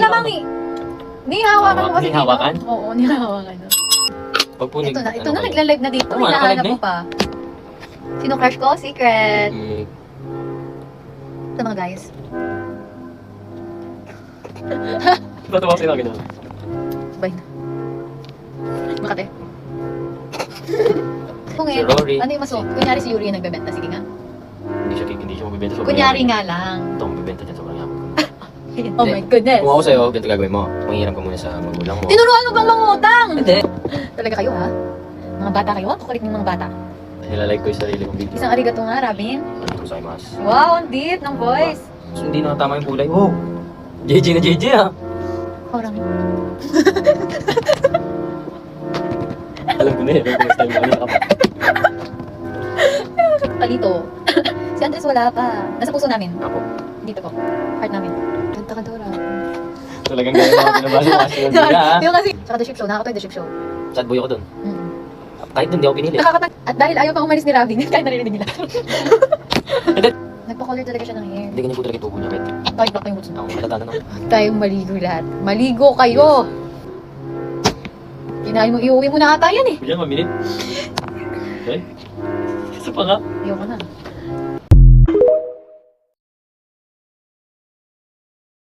Malamang ni. Nihawakan mo kasi dito. Nihawakan? Oo, nihawakan. Pag po Ito na, nagla-live na dito. Oo, Hinahanap naka-live mo pa. Sino crush ko? Secret. Mm. Ito mga guys. Ba't ba sila gano'n? Bye na. Makate. Kung Si Rory. ano yung maso? Kunyari si Yuri yung nagbebenta. Sige nga. Hindi siya magbibenta. Sobrang Kunyari yaman. nga lang. Ito, magbibenta dyan. Sobrang yaman ko. Oh my goodness. Kung ako sa'yo, ganito gagawin mo. Manghiram ka muna sa magulang mo. Tinuruan mo bang mangutang? Hindi. Talaga kayo ha? Mga bata kayo? Kukulit ng mga bata. Nilalike ko yung sarili kong video. Isang arigato nga, Robin. Hindi ko sa'yo mas. Wow, ang deep ng voice. So, hindi na tama yung kulay. Wow! JJ na JJ ah! Orang. Alam ko na eh. Alam ko na style mo. Ano ka pa? Palito. Si Andres wala pa. Nasa puso namin. Ako. Dito ko. Heart namin. Ganda ka daw, Robin. Talagang gaya mga binabasa ko kasi yung biga ah. Yung kasi, tsaka The Ship Show. Nakakatawa yung The Ship Show. Sad boy ako dun. Mm. Kahit dun, di ako pinili. At dahil ayaw pang umalis ni Robin, kahit narinig nila. Nagpa-color talaga siya ng hair. Hindi ganyan po talaga itubo niya. Kahit Kahit black yung roots mo. ako halata na no. Tayong maligo lahat. Maligo kayo! Kinain mo, iuwi mo na ata yan eh. Diyan, maminit. Okay? Isa pa nga. Ayoko na.